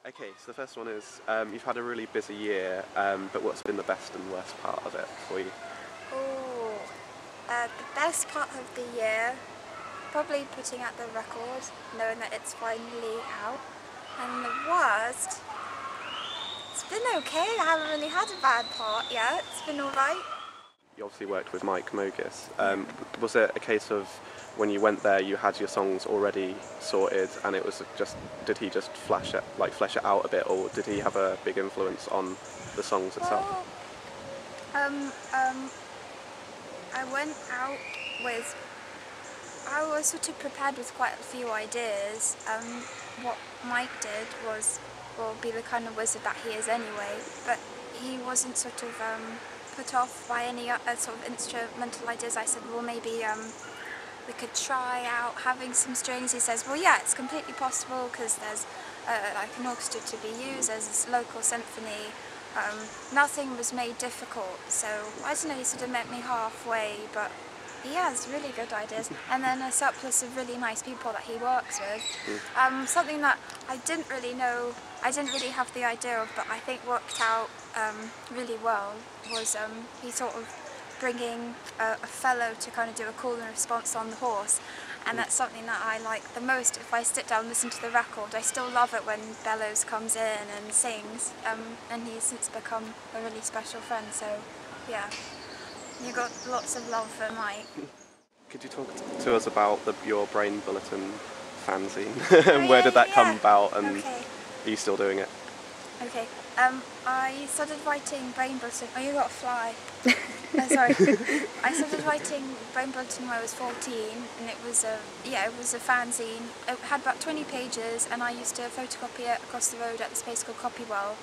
Okay, so the first one is you've had a really busy year, but what's been the best and worst part of it for you? Oh, the best part of the year, probably putting out the record, knowing that it's finally out. And the worst, it's been okay. I haven't really had a bad part yet. It's been alright. You obviously worked with Mike Mogis. Yeah. Was it a case of when you went there, you had your songs already sorted, and it was just did he just flesh it out a bit, or did he have a big influence on the songs itself? Well, I went out with, I was sort of prepared with quite a few ideas. What Mike did was, well, be the kind of wizard that he is anyway, but he wasn't sort of put off by any sort of instrumental ideas. I said, well, maybe we could try out having some strings. He says, well, yeah, it's completely possible because there's like an orchestra to be used, there's this local symphony. Nothing was made difficult, so I don't know, he sort of met me halfway, but he has really good ideas. And then a surplus of really nice people that he works with. Something that I didn't really know, I didn't really have the idea of, but I think worked out really well was he sort of bringing a fellow to kind of do a call and response on the horse. And that's something that I like the most. If I sit down and listen to the record, I still love it when Bellows comes in and sings, and he's since become a really special friend, so yeah, you got lots of love for Mike. Could you talk to us about your Brain Bulletin fanzine? And where did that come about, and okay. are you still doing it? Okay, I started writing Brain Bulletin, oh, you got a fly. Sorry. I started writing Brain Bulletin when I was 14, and it was a fanzine. It had about 20 pages, and I used to photocopy it across the road at this place called Copywell.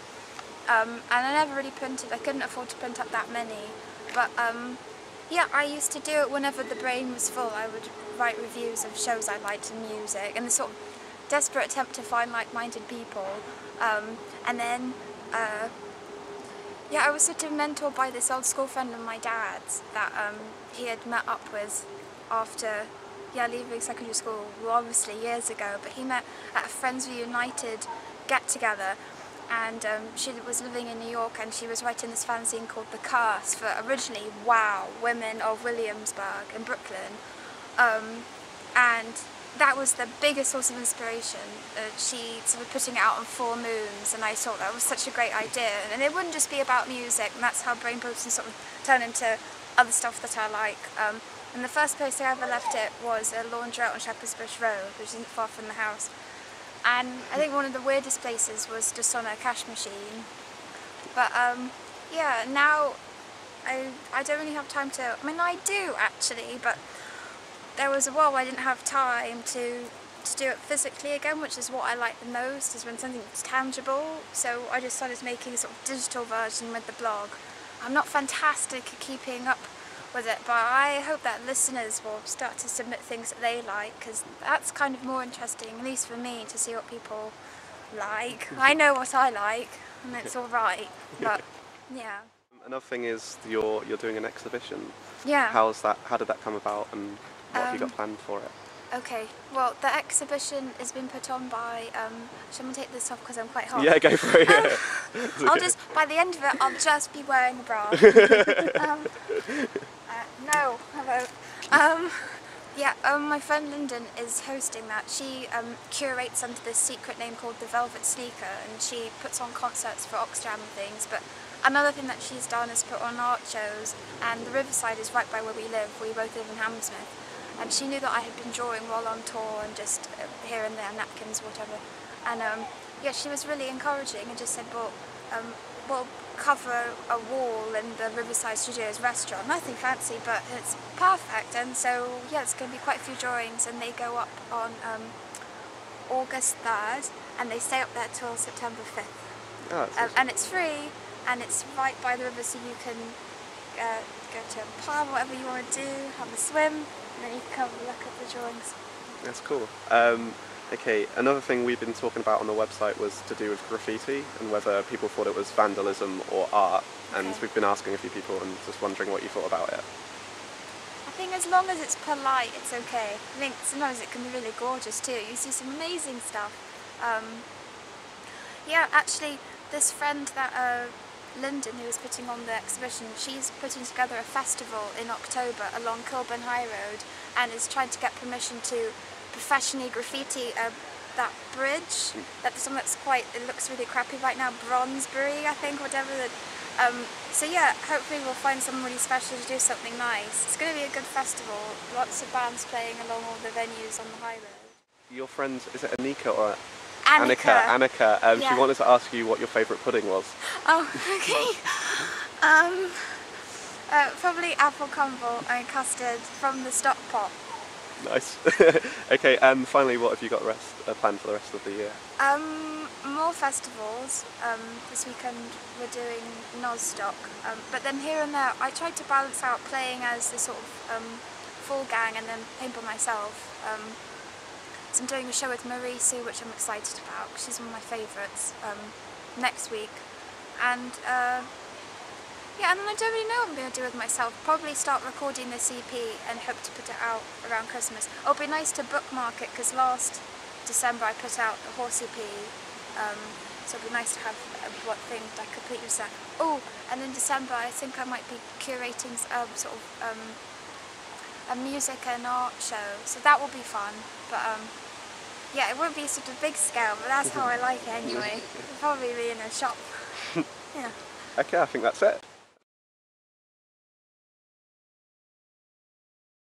And I never really printed, I couldn't afford to print up that many, but yeah, I used to do it whenever the brain was full. I would write reviews of shows I liked and music, and the sort of desperate attempt to find like-minded people. And then yeah, I was sort of mentored by this old school friend of my dad's that he had met up with after leaving secondary school, well, obviously years ago, but he met at a Friends Reunited get-together, and she was living in New York, and she was writing this fanzine called The Curse for originally women of Williamsburg in Brooklyn, and that was the biggest source of inspiration. She sort of putting it out on full moons, and I thought that was such a great idea. And it wouldn't just be about music, and that's how Brain Bulletin sort of turned into other stuff that I like. And the first place I ever left it was a laundrette on Shepherd's Bush Road, which isn't far from the house. And I think one of the weirdest places was just on a cash machine. But yeah, now I don't really have time to, I mean, I do actually, but there was a while I didn't have time to do it physically again, which is what I like the most, is when something's tangible. So I just started making a sort of digital version with the blog. I'm not fantastic at keeping up with it, but I hope that listeners will start to submit things that they like, because that's kind of more interesting, at least for me, to see what people like. I know what I like, and it's alright, but yeah. Another thing is you're doing an exhibition. Yeah. How did that come about, and what have you got planned for it? Okay, well, the exhibition has been put on by, should I take this off because I'm quite hot? Yeah, go for it, yeah. I'll just, by the end of it, I'll just be wearing a bra. No, I won't. Yeah, my friend Lyndon is hosting that. She curates under this secret name called the Velvet Sneaker, and she puts on concerts for Oxjam and things, but another thing that she's done is put on art shows, and the Riverside is right by where we live. We both live in Hammersmith. And she knew that I had been drawing while on tour and just here and there, napkins, whatever. And yeah, she was really encouraging and just said, well, we'll cover a wall in the Riverside Studios restaurant. Nothing fancy, but it's perfect. And so, yeah, it's going to be quite a few drawings, and they go up on August 3rd, and they stay up there till September 5th. Oh, and it's free, and it's right by the river, so you can go to a pub, whatever you want to do, have a swim, and then you can come and look at the drawings. That's cool. Okay, another thing we've been talking about on the website was to do with graffiti and whether people thought it was vandalism or art, and we've been asking a few people and just wondering what you thought about it. I think as long as it's polite, it's okay. I think sometimes it can be really gorgeous too. You see some amazing stuff. Yeah, actually, this friend that Lyndon, who was putting on the exhibition, she's putting together a festival in October along Kilburn High Road, and is trying to get permission to professionally graffiti that bridge. That's something that's it looks really crappy right now, Bronzebury, I think, whatever. So yeah, hopefully we'll find someone really special to do something nice. It's going to be a good festival, lots of bands playing along all the venues on the high road. Your friend, is it Anika or Annika. Annika, Yeah. she wanted to ask you what your favourite pudding was. Oh, okay. Probably apple crumble and custard from the stock pot. Nice. Okay, finally, what have you got planned for the rest of the year? More festivals. This weekend we're doing Nostock, but then here and there I tried to balance out playing as the sort of full gang and then playing by myself. So I'm doing a show with Marie Sue, which I'm excited about, 'cause she's one of my favourites, next week. And yeah, and then I don't really know what I'm going to do with myself. Probably start recording this EP and hope to put it out around Christmas. It'll be nice to bookmark it, because last December I put out the Horse EP, so it'll be nice to have what thing that I complete with that. Oh, and in December I think I might be curating sort of a music and art show, so that will be fun. But yeah, it won't be sort of big scale, but that's how I like it anyway. It'll probably be in a shop. Yeah. Okay, I think that's it.